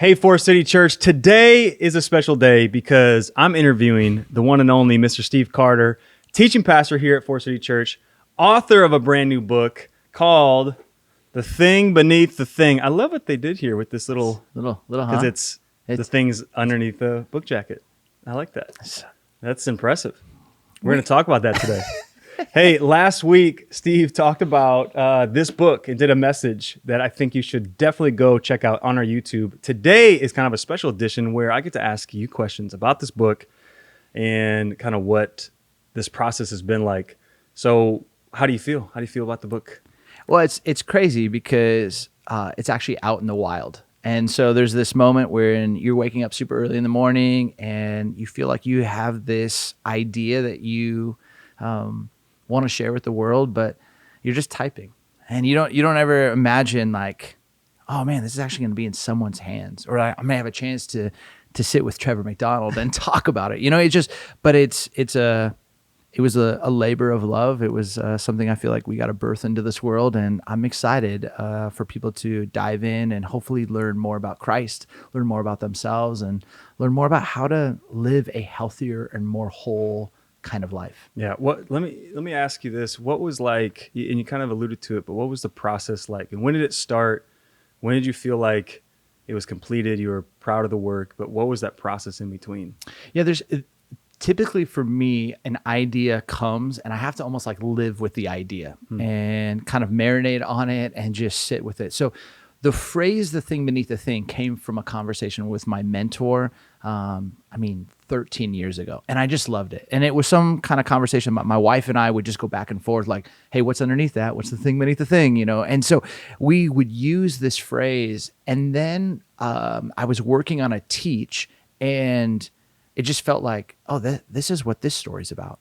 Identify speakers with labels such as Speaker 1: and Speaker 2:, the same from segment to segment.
Speaker 1: Hey, Forest City Church. Today is a special day because I'm interviewing the one and only Mr. Steve Carter, teaching pastor here at Forest City Church, author of a brand new book called The Thing Beneath the Thing. I love what they did here with this little, because it's the things underneath the book jacket. I like that. That's impressive. We're going to talk about that today. Hey, last week, Steve talked about this book and did a message that I think you should definitely go check out on our YouTube. Today is kind of a special edition where I get to ask you questions about this book and kind of what this process has been like. So how do you feel? How do you feel about the book?
Speaker 2: Well, it's crazy because it's actually out in the wild. And so there's this moment where you're waking up super early in the morning and you feel like you have this idea that you want to share with the world, but you're just typing and you don't ever imagine like, oh man, this is actually going to be in someone's hands, or I may have a chance to sit with Trevor McDonald and talk about it. It was a labor of love. It was something I feel like we got to birth into this world, and I'm excited for people to dive in and hopefully learn more about Christ, learn more about themselves, and learn more about how to live a healthier and more whole kind of life.
Speaker 1: Yeah. Let me ask you this. What was like, and you kind of alluded to it, but what was the process like? And when did it start? When did you feel like it was completed? You were proud of the work, but what was that process in between?
Speaker 2: Yeah, typically for me, an idea comes and I have to almost like live with the idea and kind of marinate on it and just sit with it. So the phrase, the thing beneath the thing, came from a conversation with my mentor, 13 years ago. And I just loved it. And it was some kind of conversation. My wife and I would just go back and forth like, hey, what's underneath that? What's the thing beneath the thing? And so we would use this phrase. And then I was working on a teach, and it just felt like, oh, this is what this story's about.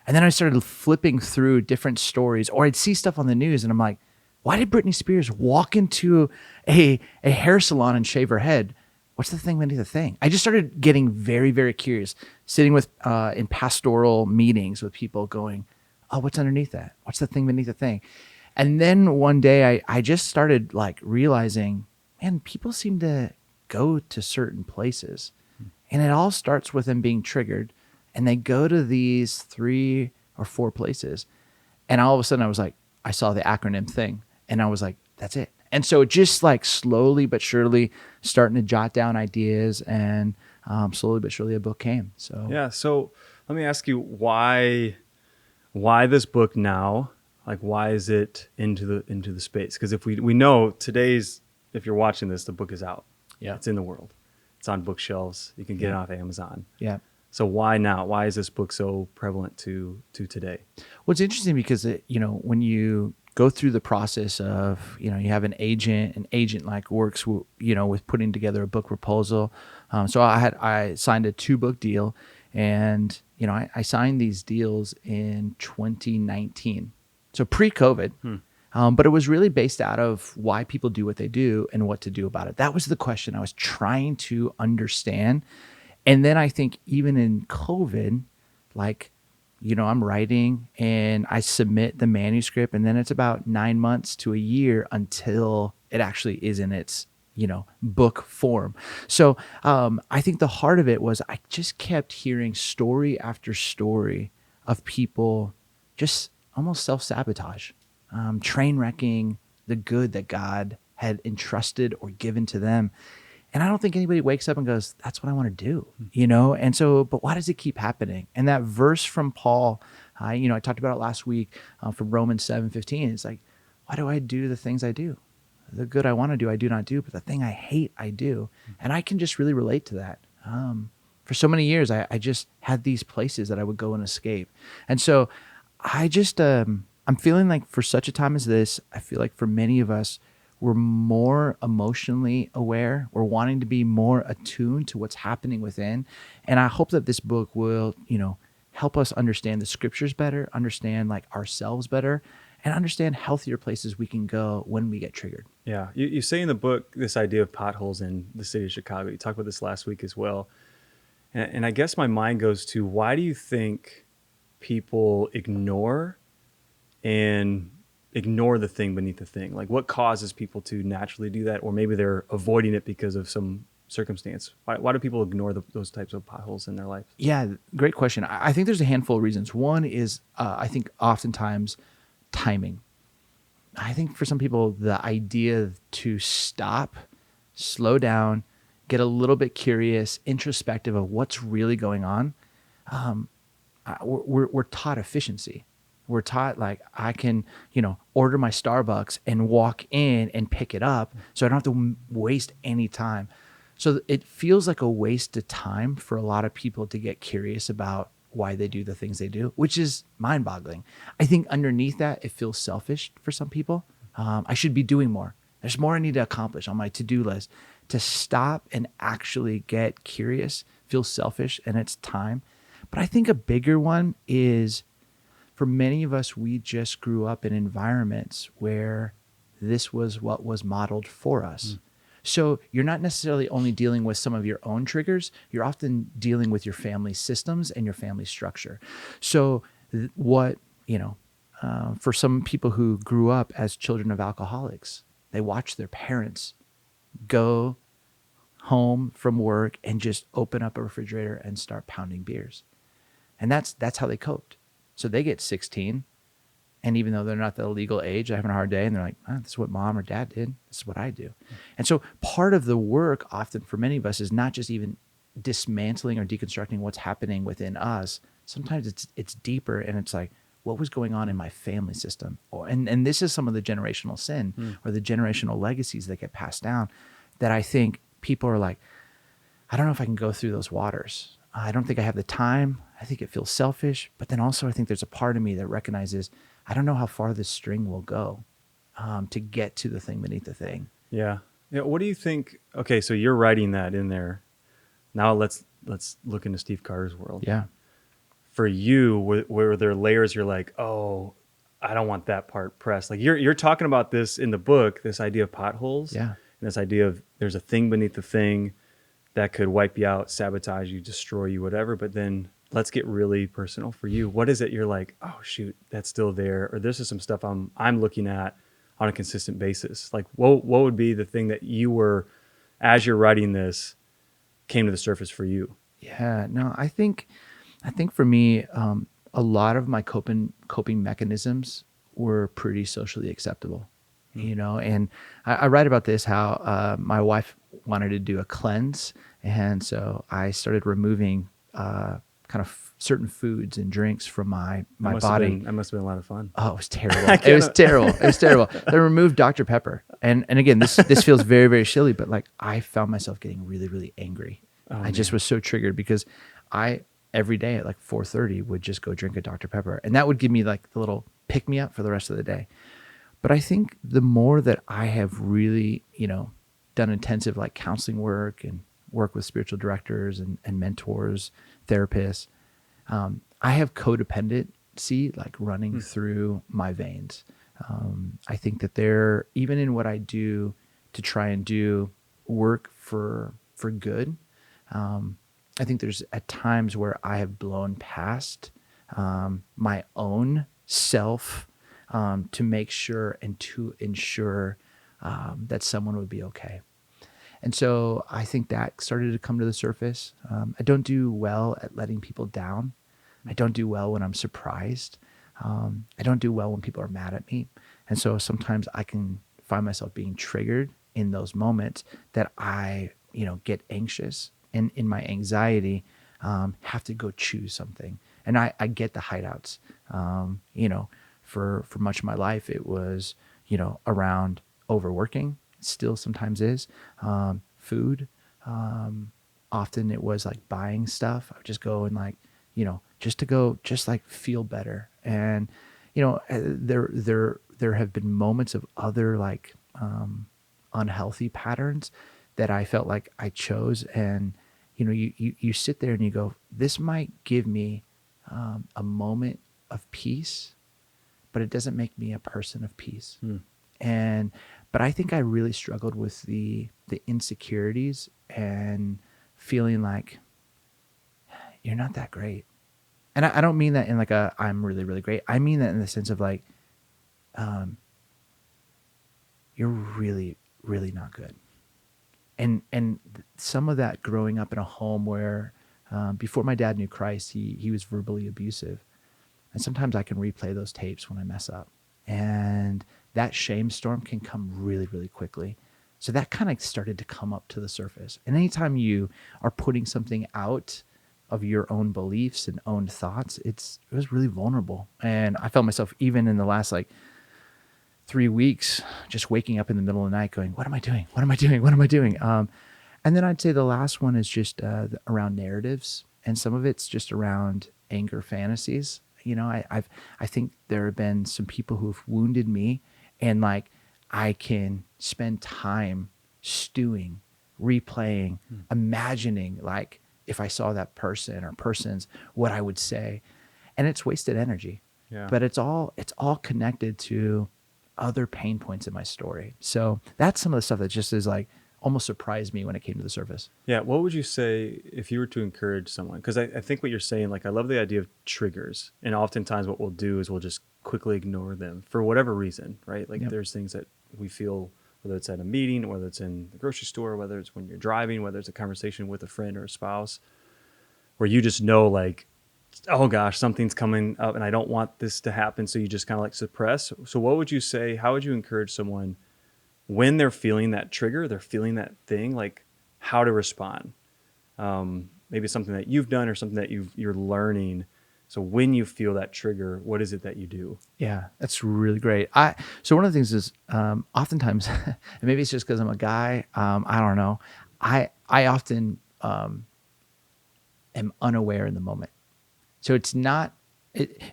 Speaker 2: And then I started flipping through different stories, or I'd see stuff on the news and I'm like, why did Britney Spears walk into a hair salon and shave her head? What's the thing beneath the thing? I just started getting very, very curious, sitting with in pastoral meetings with people going, oh, what's underneath that? What's the thing beneath the thing? And then one day I just started like realizing, man, people seem to go to certain places. And it all starts with them being triggered, and they go to these 3 or 4 places. And all of a sudden I was like, I saw the acronym thing, and I was like, that's it. And so just like slowly but surely starting to jot down ideas, and slowly but surely a book came. So
Speaker 1: yeah. So let me ask you, why this book now? Like, why is it into the space? Because if we know if you're watching this, the book is out.
Speaker 2: Yeah,
Speaker 1: it's in the world. It's on bookshelves. You can get it off Amazon.
Speaker 2: Yeah.
Speaker 1: So why now? Why is this book so prevalent to today?
Speaker 2: Well, it's interesting because when you go through the process of, you have an agent like works, with putting together a book proposal. So I signed a 2-book deal, and, I signed these deals in 2019. So pre-COVID, but it was really based out of why people do what they do and what to do about it. That was the question I was trying to understand. And then I think even in COVID, like, I'm writing and I submit the manuscript, and then it's about 9 months to a year until it actually is in its, book form. So I think the heart of it was I just kept hearing story after story of people just almost self-sabotage, train wrecking the good that God had entrusted or given to them. And I don't think anybody wakes up and goes, that's what I want to do, And so, but why does it keep happening? And that verse from Paul, I talked about it last week from Romans 7:15. It's like, why do I do the things I do? The good I want to do, I do not do, but the thing I hate, I do. And I can just really relate to that. For so many years, I just had these places that I would go and escape. And so I just, I'm feeling like for such a time as this, I feel like for many of us, we're more emotionally aware. We're wanting to be more attuned to what's happening within. And I hope that this book will, help us understand the scriptures better, understand like ourselves better, and understand healthier places we can go when we get triggered.
Speaker 1: Yeah. You say in the book this idea of potholes in the city of Chicago. You talked about this last week as well. And I guess my mind goes to, why do you think people ignore the thing beneath the thing? Like, what causes people to naturally do that? Or maybe they're avoiding it because of some circumstance? Why do people ignore those types of potholes in their life?
Speaker 2: Yeah, great question. I think there's a handful of reasons. One is I think oftentimes timing. I think for some people, the idea to stop, slow down, get a little bit curious, introspective of what's really going on. We're taught efficiency. We're taught like I can, order my Starbucks and walk in and pick it up, so I don't have to waste any time. So it feels like a waste of time for a lot of people to get curious about why they do the things they do, which is mind-boggling. I think underneath that, it feels selfish for some people. I should be doing more. There's more I need to accomplish on my to-do list. To stop and actually get curious feels selfish, and it's time. But I think a bigger one is, for many of us, we just grew up in environments where this was what was modeled for us. So you're not necessarily only dealing with some of your own triggers, you're often dealing with your family systems and your family structure. So for some people who grew up as children of alcoholics, they watched their parents go home from work and just open up a refrigerator and start pounding beers. And that's how they coped. So they get 16, and even though they're not the legal age, they're having a hard day, and they're like, this is what mom or dad did. This is what I do. And so part of the work often for many of us is not just even dismantling or deconstructing what's happening within us. Sometimes it's deeper, and it's like, what was going on in my family system? And this is some of the generational sin or the generational legacies that get passed down that I think people are like, I don't know if I can go through those waters. I don't think I have the time. I think it feels selfish. But then also I think there's a part of me that recognizes I don't know how far this string will go to get to the thing beneath the thing.
Speaker 1: Yeah. What do you think? Okay, so you're writing that in there. Now let's look into Steve Carter's world.
Speaker 2: Yeah.
Speaker 1: For you, were there layers you're like, oh, I don't want that part pressed? Like you're talking about this in the book, this idea of potholes.
Speaker 2: Yeah.
Speaker 1: And this idea of there's a thing beneath the thing that could wipe you out, sabotage you, destroy you, whatever. But then let's get really personal for you. What is it you're like, oh shoot, that's still there? Or this is some stuff I'm looking at on a consistent basis. Like what would be the thing that you were, as you're writing this, came to the surface for you?
Speaker 2: Yeah, no, I think for me, a lot of my coping mechanisms were pretty socially acceptable, and I write about this, how my wife wanted to do a cleanse. And so I started removing kind of certain foods and drinks from my body.
Speaker 1: That must have been a lot of fun.
Speaker 2: Oh, it was terrible. It was terrible. They removed Dr. Pepper. And again, this feels very, very silly, but like I found myself getting really, really angry. I just was so triggered because I every day at like 4:30 would just go drink a Dr. Pepper. And that would give me like the little pick me up for the rest of the day. But I think the more that I have really, done intensive like counseling work and work with spiritual directors and mentors, therapists, I have codependency like running through my veins. I think that there, even in what I do to try and do work for good, I think there's at times where I have blown past my own self to make sure and to ensure that someone would be okay. And so I think that started to come to the surface. I don't do well at letting people down. I don't do well when I'm surprised. I don't do well when people are mad at me. And so sometimes I can find myself being triggered in those moments that I, get anxious, and in my anxiety, have to go choose something. And I get the hideouts. For much of my life, it was, around overworking. Still sometimes is. Food. Often it was like buying stuff. I would just go and like, just like feel better. And, there have been moments of other like unhealthy patterns that I felt like I chose. And, you sit there and you go, this might give me a moment of peace, but it doesn't make me a person of peace. But I think I really struggled with the insecurities and feeling like you're not that great. And I don't mean that in like I'm really, really great. I mean that in the sense of like, you're really, really not good. and some of that growing up in a home where before my dad knew Christ, he was verbally abusive. And sometimes I can replay those tapes when I mess up. And that shame storm can come really, really quickly. So that kind of started to come up to the surface. And anytime you are putting something out of your own beliefs and own thoughts, it was really vulnerable. And I felt myself even in the last 3 weeks, just waking up in the middle of the night going, what am I doing? What am I doing? What am I doing? And then I'd say the last one is just around narratives. And some of it's just around anger fantasies. I think there have been some people who've wounded me, and I can spend time stewing, replaying, imagining if I saw that person or persons, what I would say. And it's wasted energy.
Speaker 1: Yeah.
Speaker 2: But it's all connected to other pain points in my story. So that's some of the stuff that just is almost surprised me when it came to the surface.
Speaker 1: Yeah. What would you say if you were to encourage someone? Because I think what you're saying, I love the idea of triggers. And oftentimes what we'll do is we'll just quickly ignore them for whatever reason, right? Yep. There's things that we feel, whether it's at a meeting, whether it's in the grocery store, whether it's when you're driving, whether it's a conversation with a friend or a spouse, where you just know oh gosh, something's coming up and I don't want this to happen. So you just kind of suppress. So what would you say? How would you encourage someone when they're feeling that trigger, they're feeling that thing, how to respond? Maybe something that you've done or something that you're learning. So when you feel that trigger, what is it that you do?
Speaker 2: Yeah, that's really great. So one of the things is oftentimes, and maybe it's just because I'm a guy, I don't know. I often am unaware in the moment. So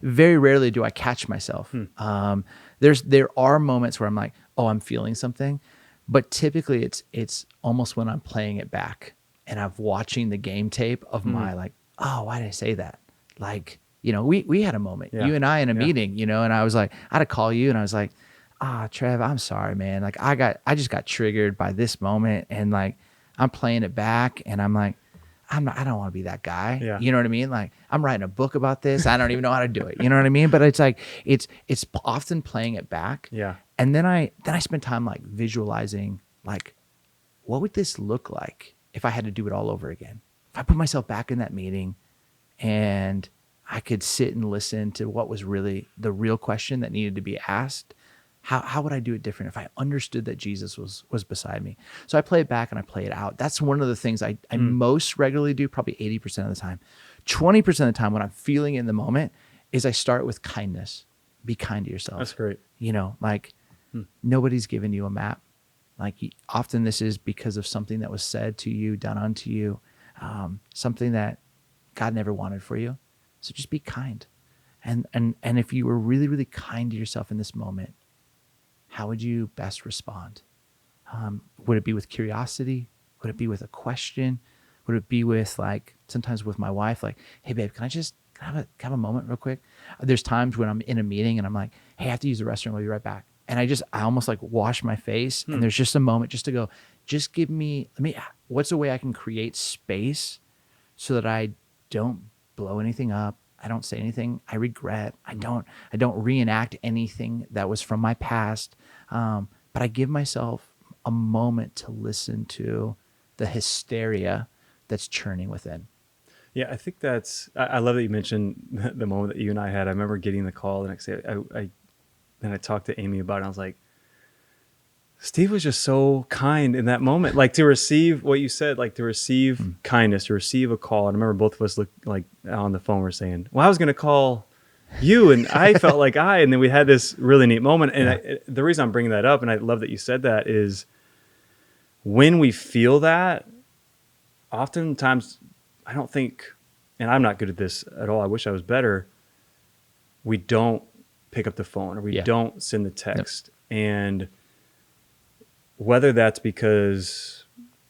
Speaker 2: very rarely do I catch myself. There are moments where I'm like, oh, I'm feeling something, but typically it's almost when I'm playing it back and I'm watching the game tape of my oh, why did I say that? We had a moment, you and I in a meeting, and I was I had to call you and I was like, Trev, I'm sorry, man. I just got triggered by this moment, and I'm playing it back and I'm like, I don't want to be that guy.
Speaker 1: Yeah.
Speaker 2: You know what I mean? I'm writing a book about this. I don't even know how to do it. You know what I mean? But it's it's often playing it back.
Speaker 1: Yeah.
Speaker 2: And then I spend time visualizing what would this look like if I had to do it all over again? If I put myself back in that meeting and I could sit and listen to what was really the real question that needed to be asked, how would I do it different if I understood that Jesus was beside me? So I play it back and I play it out. That's one of the things I most regularly do, probably 80% of the time. 20% of the time when I'm feeling in the moment is I start with kindness. Be kind to yourself.
Speaker 1: That's great.
Speaker 2: Nobody's given you a map. Often this is because of something that was said to you, done unto you, something that God never wanted for you. So just be kind. And if you were really, really kind to yourself in this moment, how would you best respond? Would it be with curiosity? Would it be with a question? Would it be with sometimes with my wife, hey babe, can I have a moment real quick? There's times when I'm in a meeting and I'm like, hey, I have to use the restroom. I'll be right back. And I almost wash my face. And there's just a moment just to go, what's a way I can create space so that I don't blow anything up? I don't say anything I regret. I don't reenact anything that was from my past. But I give myself a moment to listen to the hysteria that's churning within.
Speaker 1: Yeah, I think I love that you mentioned the moment that you and I had. I remember getting the call the next day. I talked to Amy about it. And I was like, Steve was just so kind in that moment, to receive what you said, to receive kindness, to receive a call. And I remember both of us looked on the phone, we're saying, well, I was going to call you. And I felt and then we had this really neat moment. And the reason I'm bringing that up, and I love that you said that, is when we feel that, oftentimes I don't think, and I'm not good at this at all, I wish I was better, we don't pick up the phone or we don't send the text. Yep. And whether that's because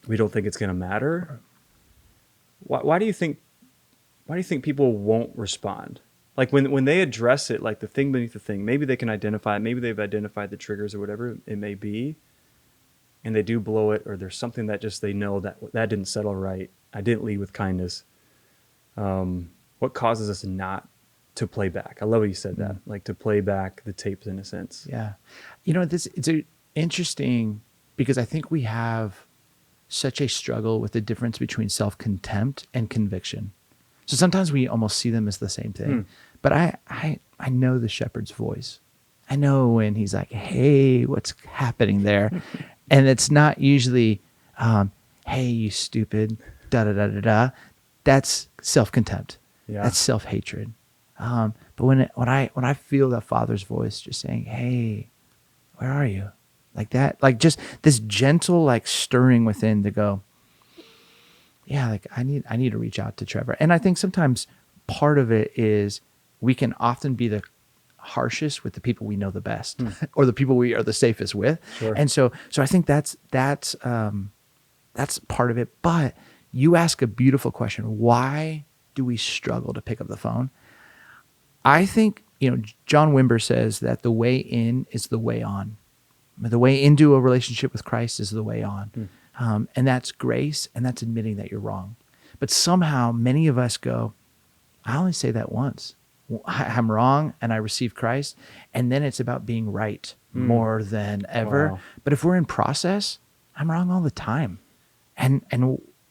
Speaker 1: we don't think it's going to matter, why do you think people won't respond? When they address it, the thing beneath the thing, maybe they can identify it, maybe they've identified the triggers or whatever it may be, and they do blow it, or there's something that just they know that didn't settle right. I didn't lead with kindness. What causes us not to play back? I love what you said that, to play back the tapes in a sense.
Speaker 2: Yeah. It's interesting because I think we have such a struggle with the difference between self-contempt and conviction. So sometimes we almost see them as the same thing. But I know the shepherd's voice. I know when he's like, hey, what's happening there? And it's not usually, hey, you stupid, da-da-da-da-da. That's self-contempt.
Speaker 1: Yeah.
Speaker 2: That's self-hatred. But when I feel that Father's voice just saying, hey, where are you? Like that, like just this gentle, like stirring within to go, yeah, like I need to reach out to Trevor. And I think sometimes part of it is we can often be the harshest with the people we know the best or the people we are the safest with.
Speaker 1: Sure.
Speaker 2: And so I think that's part of it. But you ask a beautiful question. Why do we struggle to pick up the phone? I think, John Wimber says that the way in is the way on. The way into a relationship with Christ is the way on. And that's grace, and that's admitting that you're wrong. But somehow many of us go, I only say that once. I'm wrong, and I receive Christ. And then it's about being right more than ever.
Speaker 1: Wow.
Speaker 2: But if we're in process, I'm wrong all the time. And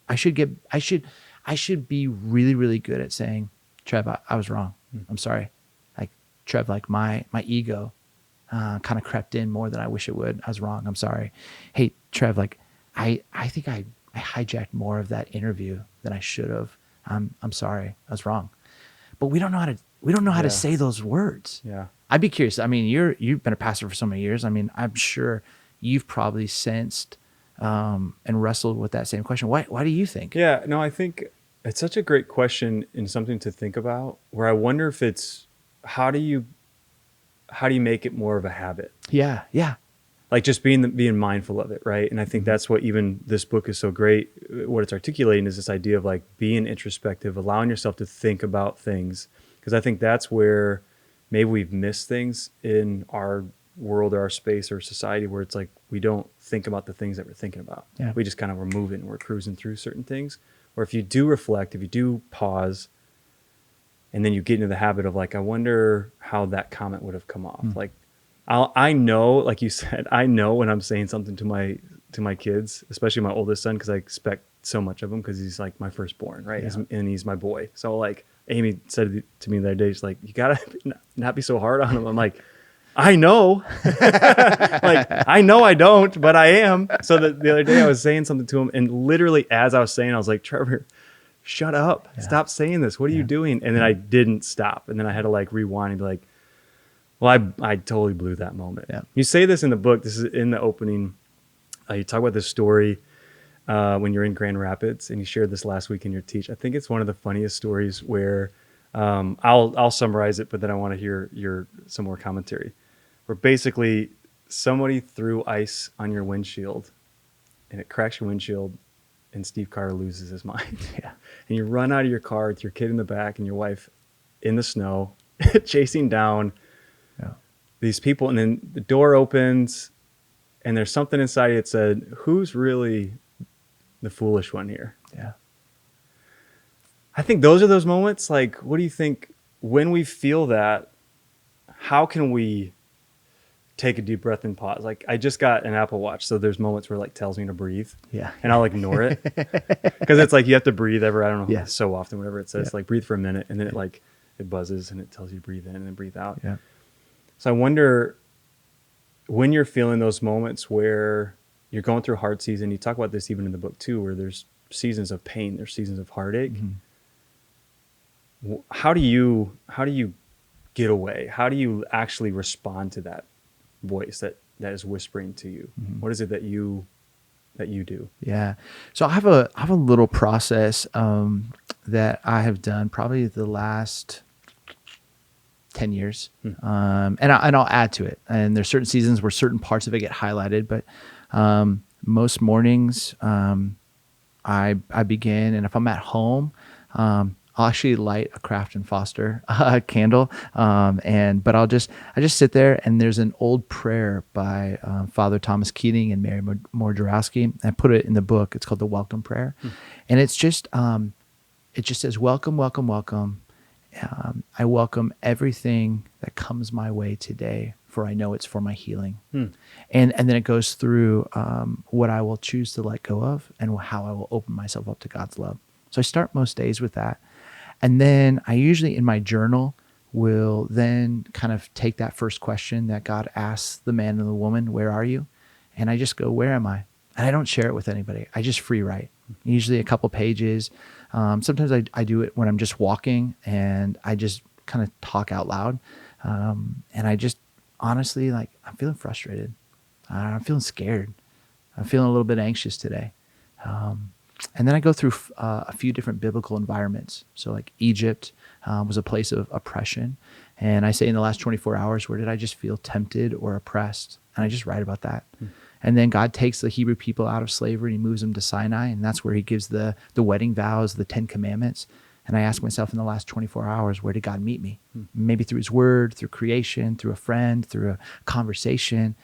Speaker 2: I should be really, really good at saying, Trev, I was wrong. I'm sorry. Like, Trev, like my ego kind of crept in more than I wish it would. I was wrong. I'm sorry. Hey, Trev, like I think I hijacked more of that interview than I should have. I'm sorry. I was wrong. But we don't know how to say those words.
Speaker 1: Yeah.
Speaker 2: I'd be curious. I mean, you've been a pastor for so many years. I mean, I'm sure you've probably sensed and wrestled with that same question. Why do you think?
Speaker 1: Yeah, no, I think it's such a great question and something to think about, where I wonder if it's how do you make it more of a habit?
Speaker 2: Yeah.
Speaker 1: Like just being mindful of it, right? And I think that's what even this book is so great. What it's articulating is this idea of like being introspective, allowing yourself to think about things. Because I think that's where maybe we've missed things in our world or our space or society, where it's like we don't think about the things that we're thinking about.
Speaker 2: Yeah.
Speaker 1: We just kind of we're moving, we're cruising through certain things. Or if you do reflect, if you do pause, and then you get into the habit of like, I wonder how that comment would have come off. Like, I know, like you said, I know when I'm saying something to my kids, especially my oldest son, because I expect so much of him because he's like my firstborn, right?
Speaker 2: Yeah.
Speaker 1: And he's my boy. So like Amy said to me the other day, she's like, you gotta not be so hard on him. I'm like, I know, like I know I don't, but I am. So the other day I was saying something to him, and literally as I was saying, I was like, Trevor, shut up, stop saying this. What are you doing? And then I didn't stop. And then I had to like rewind and be like, well, I totally blew that moment.
Speaker 2: Yeah.
Speaker 1: You say this in the book. This is in the opening. You talk about this story when you're in Grand Rapids, and you shared this last week in your teach. I think it's one of the funniest stories where I'll summarize it, but then I want to hear some more commentary. Where basically somebody threw ice on your windshield, and it cracks your windshield, and Steve Carter loses his mind.
Speaker 2: Yeah.
Speaker 1: And you run out of your car with your kid in the back and your wife in the snow, chasing down these people. And then the door opens, and there's something inside you that said, who's really the foolish one here?
Speaker 2: Yeah.
Speaker 1: I think those are those moments. Like, what do you think when we feel that? How can we take a deep breath and pause? Like, I just got an Apple Watch, so there's moments where it like tells me to breathe. Yeah. And I'll ignore it because it's like you have to breathe every, I don't know, so often, whatever it says, like breathe for a minute, and then it buzzes and it tells you to breathe in and then breathe out.
Speaker 2: Yeah.
Speaker 1: So I wonder, when you're feeling those moments where you're going through a hard season, you talk about this even in the book too, where there's seasons of pain, there's seasons of heartache. How do you get away? How do you actually respond to that voice that is whispering to you? What is it that you do?
Speaker 2: Yeah. So I have a little process that I have done probably the last 10 years. And I'll add to it. And there's certain seasons where certain parts of it get highlighted, but most mornings I begin, and if I'm at home, I'll actually light a Kraft and Foster candle, but I just sit there, and there's an old prayer by Father Thomas Keating and Mary Mordorowski. I put it in the book. It's called the Welcome Prayer, and it just says, "Welcome, welcome, welcome. I welcome everything that comes my way today for I know it's for my healing. And then it goes through what I will choose to let go of and how I will open myself up to God's love. So I start most days with that. And then I usually in my journal will then kind of take that first question that God asks the man and the woman, where are you? And I just go, where am I? And I don't share it with anybody. I just free write, usually a couple pages. Sometimes I do it when I'm just walking and I just kind of talk out loud. And I just honestly, like, I'm feeling frustrated. I'm feeling scared. I'm feeling a little bit anxious today. And then I go through a few different biblical environments. So like Egypt was a place of oppression. And I say in the last 24 hours, where did I just feel tempted or oppressed? And I just write about that. And then God takes the Hebrew people out of slavery and he moves them to Sinai. And that's where he gives the wedding vows, the 10 commandments. And I ask myself in the last 24 hours, where did God meet me? Maybe through his word, through creation, through a friend, through a conversation.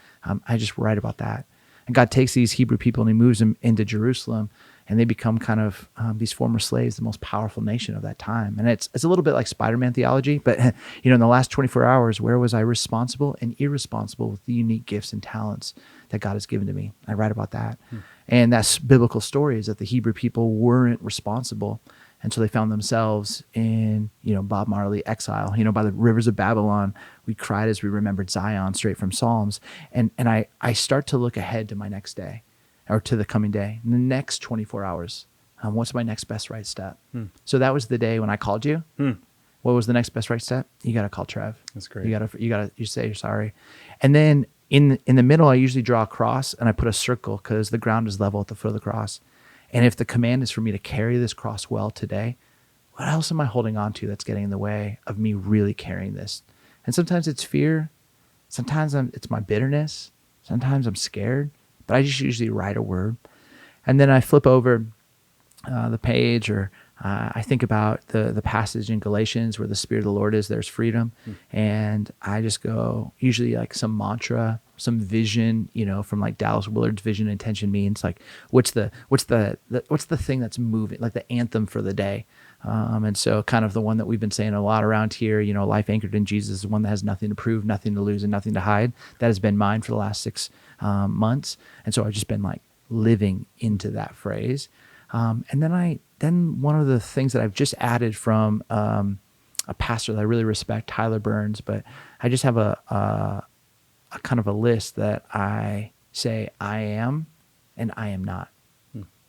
Speaker 2: I just write about that. And God takes these Hebrew people and he moves them into Jerusalem. And they become kind of these former slaves, the most powerful nation of that time. And it's a little bit like Spider-Man theology, but in the last 24 hours, where was I responsible and irresponsible with the unique gifts and talents that God has given to me? I write about that. And that's biblical story is that the Hebrew people weren't responsible. And so they found themselves in, Bob Marley exile, by the rivers of Babylon. We cried as we remembered Zion straight from Psalms. And I start to look ahead to my next day. Or to the coming day, in the next 24 hours. What's my next best right step? So that was the day when I called you. What was the next best right step? You got to call Trev. That's great. You say you're sorry. And then in the middle, I usually draw a cross and I put a circle because the ground is level at the foot of the cross. And if the command is for me to carry this cross well today, what else am I holding on to that's getting in the way of me really carrying this? And sometimes it's fear. Sometimes it's my bitterness. Sometimes I'm scared. But I just usually write a word. And then I flip over the page or I think about the passage in Galatians where the Spirit of the Lord is, there's freedom. And I just go, usually like some mantra, some vision, from like Dallas Willard's Vision Intention means like, what's the thing that's moving, like the anthem for the day. And so kind of the one that we've been saying a lot around here, life anchored in Jesus is one that has nothing to prove, nothing to lose, and nothing to hide. That has been mine for the last 6 months. And so I've just been like living into that phrase. And then one of the things that I've just added from a pastor that I really respect, Tyler Burns, but I just have a kind of a list that I say I am and I am not.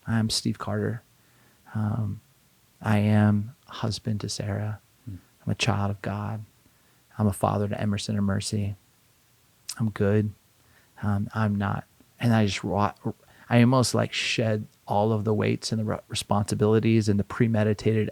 Speaker 2: I'm Steve Carter. I am a husband to Sarah. I'm a child of God. I'm a father to Emerson and Mercy. I'm good. I'm not. And I almost like shed all of the weights and the responsibilities and the premeditated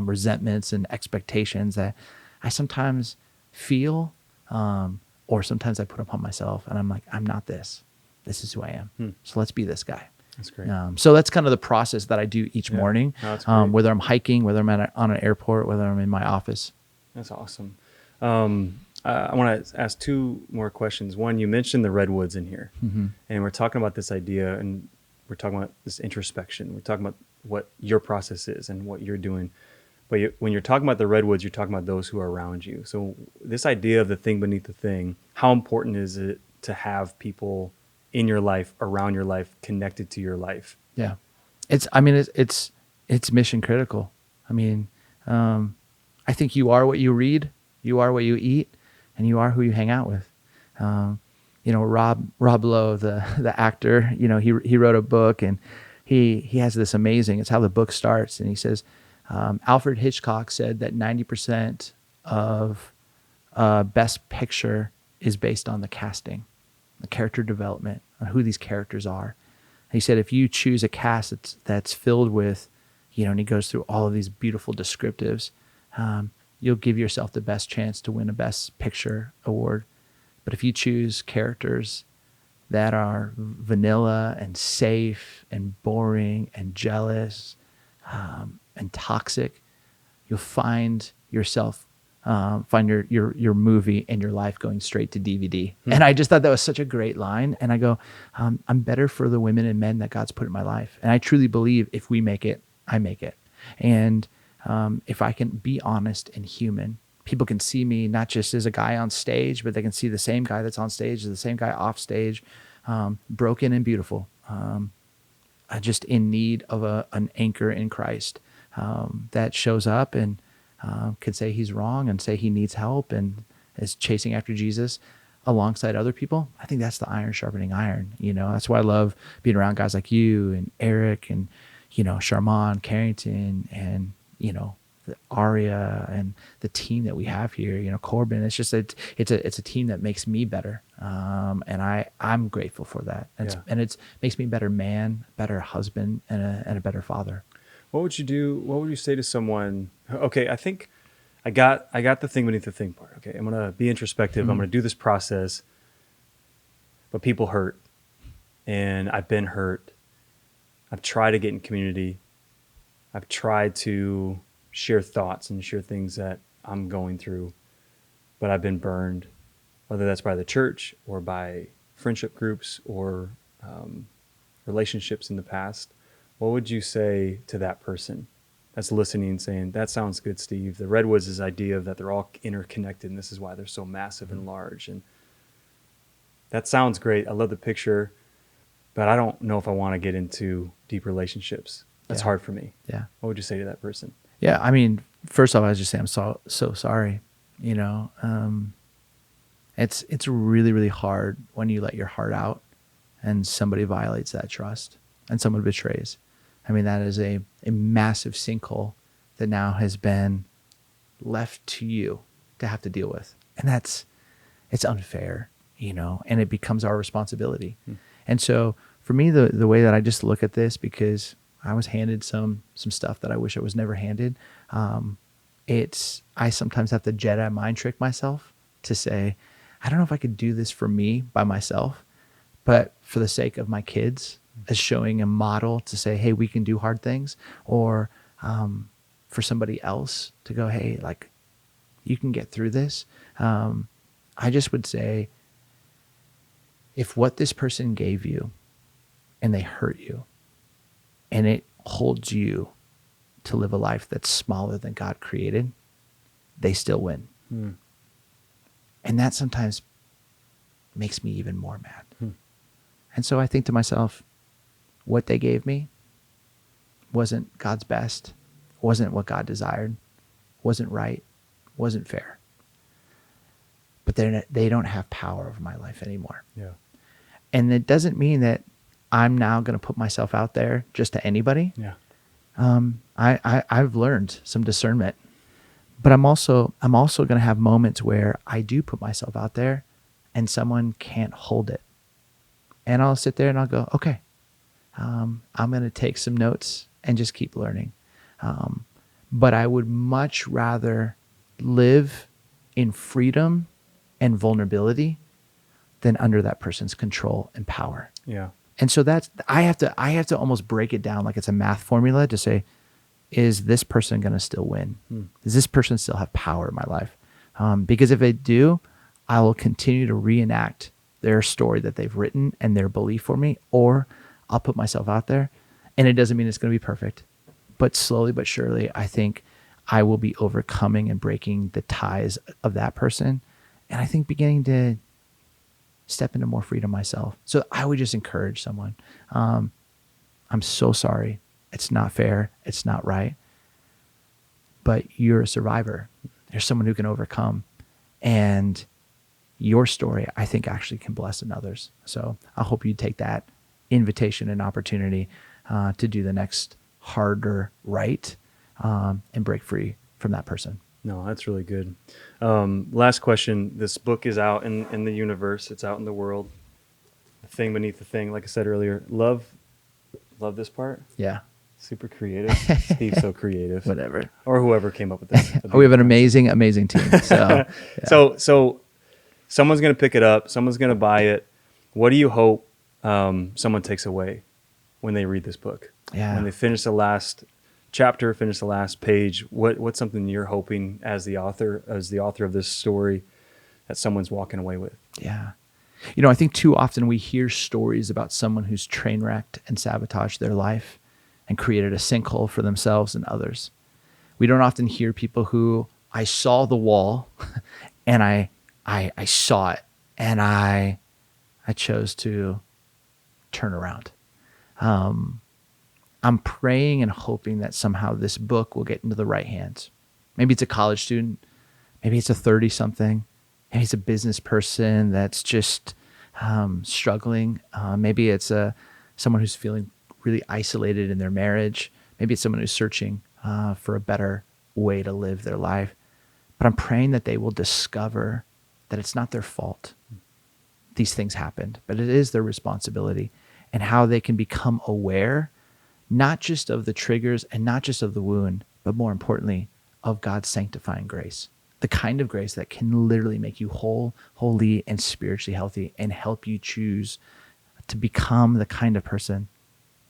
Speaker 2: resentments and expectations that I sometimes feel, or sometimes I put upon myself. And I'm like, I'm not this. This is who I am. So let's be this guy.
Speaker 1: That's great.
Speaker 2: So that's kind of the process that I do each morning,
Speaker 1: No,
Speaker 2: whether I'm hiking, whether I'm on an airport, whether I'm in my office.
Speaker 1: That's awesome. I want to ask 2 more questions. One, you mentioned the redwoods in here, and we're talking about this idea, and we're talking about this introspection. We're talking about what your process is and what you're doing. But when you're talking about the redwoods, you're talking about those who are around you. So this idea of the thing beneath the thing, how important is it to have people in your life, around your life, connected to your life?
Speaker 2: Yeah, it's mission critical. I mean, I think you are what you read, you are what you eat, and you are who you hang out with. Rob Lowe, the actor, he wrote a book and he has this amazing, it's how the book starts. And he says, Alfred Hitchcock said that 90% of best picture is based on the casting, the character development, on who these characters are. And he said, if you choose a cast that's filled with, and he goes through all of these beautiful descriptives, you'll give yourself the best chance to win a Best Picture award. But if you choose characters that are vanilla and safe and boring and jealous and toxic, you'll find yourself, find your movie and your life going straight to DVD. And I just thought that was such a great line. And I go, I'm better for the women and men that God's put in my life. And I truly believe if we make it, I make it. And if I can be honest and human, people can see me not just as a guy on stage, but they can see the same guy that's on stage as the same guy off stage, broken and beautiful, just in need of an anchor in Christ, that shows up and can say he's wrong and say he needs help and is chasing after Jesus alongside other people. I think that's the iron sharpening iron. That's why I love being around guys like you and Eric and, Sharman, Carrington, and, Aria and the team that we have here, Corbin. It's just, it's a team that makes me better. And I'm grateful for that. And it makes me a better man, better husband, and a better father.
Speaker 1: What would you do? What would you say to someone? Okay, I think I got the thing beneath the thing part. Okay, I'm gonna be introspective.
Speaker 2: Mm-hmm.
Speaker 1: I'm gonna do this process, but people hurt, and I've been hurt. I've tried to get in community. I've tried to share thoughts and share things that I'm going through, but I've been burned, whether that's by the church or by friendship groups or relationships in the past. What would you say to that person that's listening, saying, that sounds good, Steve. The Redwoods is idea of that they're all interconnected, and this is why they're so massive and large. And that sounds great. I love the picture, but I don't know if I want to get into deep relationships. That's hard for me.
Speaker 2: Yeah.
Speaker 1: What would you say to that person?
Speaker 2: Yeah. I mean, first off, I was just saying, I'm so sorry. It's really, really hard when you let your heart out and somebody violates that trust and someone betrays. I mean, that is a massive sinkhole that now has been left to you to have to deal with. And it's unfair, and it becomes our responsibility. And so for me, the way that I just look at this, because I was handed some stuff that I wish I was never handed, I sometimes have to Jedi mind trick myself to say, I don't know if I could do this for me by myself, but for the sake of my kids, as showing a model to say, hey, we can do hard things, or for somebody else to go, hey, like, you can get through this. I just would say, if what this person gave you and they hurt you and it holds you to live a life that's smaller than God created, they still win. And that sometimes makes me even more mad. And so I think to myself, what they gave me wasn't God's best, wasn't what God desired, wasn't right, wasn't fair. But they don't have power over my life anymore.
Speaker 1: Yeah.
Speaker 2: And it doesn't mean that I'm now going to put myself out there just to anybody.
Speaker 1: Yeah.
Speaker 2: I've learned some discernment, but I'm also going to have moments where I do put myself out there and someone can't hold it. And I'll sit there and I'll go, okay, I'm going to take some notes and just keep learning. But I would much rather live in freedom and vulnerability than under that person's control and power.
Speaker 1: Yeah.
Speaker 2: And so I have to almost break it down like it's a math formula to say, is this person going to still win? Does this person still have power in my life? Because if they do, I will continue to reenact their story that they've written and their belief for me, or I'll put myself out there. And it doesn't mean it's going to be perfect, but slowly but surely, I think I will be overcoming and breaking the ties of that person. And I think beginning to step into more freedom myself. So I would just encourage someone. I'm so sorry. It's not fair. It's not right. But you're a survivor. There's someone who can overcome. And your story, I think, actually can bless others. So I hope you take that invitation and opportunity to do the next harder right and break free from that person.
Speaker 1: No, that's really good. Last question. This book is out in the universe. It's out in the world. The thing beneath the thing, like I said earlier. Love this part.
Speaker 2: Yeah.
Speaker 1: Super creative. Steve's so creative.
Speaker 2: Whatever.
Speaker 1: Or whoever came up with this.
Speaker 2: We have an amazing team. So, yeah.
Speaker 1: So someone's going to pick it up. Someone's going to buy it. What do you hope someone takes away when they read this book?
Speaker 2: Yeah.
Speaker 1: When they finish the last chapter, finish the last page, what's something you're hoping as the author of this story that someone's walking away with?
Speaker 2: Yeah. I think too often we hear stories about someone who's train wrecked and sabotaged their life and created a sinkhole for themselves and others. We don't often hear people who I saw the wall and I saw it, and I chose to turn around. I'm praying and hoping that somehow this book will get into the right hands. Maybe it's a college student. Maybe it's a 30-something. Maybe it's a business person that's just struggling. Maybe it's someone who's feeling really isolated in their marriage. Maybe it's someone who's searching for a better way to live their life. But I'm praying that they will discover that it's not their fault. These things happened, but it is their responsibility, and how they can become aware, not just of the triggers and not just of the wound, but more importantly, of God's sanctifying grace. The kind of grace that can literally make you whole, holy, and spiritually healthy, and help you choose to become the kind of person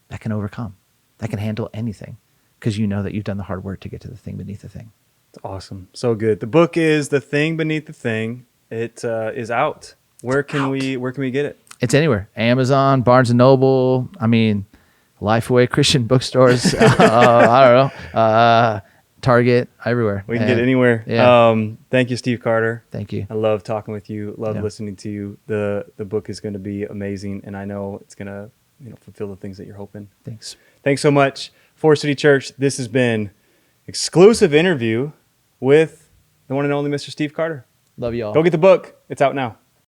Speaker 2: that can overcome, that can handle anything, because you know that you've done the hard work to get to the thing beneath the thing.
Speaker 1: It's awesome. So good. The book is The Thing Beneath the Thing. It is out. Where can we get it?
Speaker 2: It's anywhere. Amazon, Barnes & Noble, Lifeway Christian bookstores. I don't know. Target, everywhere.
Speaker 1: We can get it anywhere.
Speaker 2: Yeah.
Speaker 1: Thank you, Steve Carter.
Speaker 2: Thank you.
Speaker 1: I love talking with you. Love listening to you. The book is going to be amazing, and I know it's going to fulfill the things that you're hoping.
Speaker 2: Thanks.
Speaker 1: Thanks so much, Forest City Church. This has been exclusive interview with the one and only Mr. Steve Carter.
Speaker 2: Love you all.
Speaker 1: Go get the book. It's out now.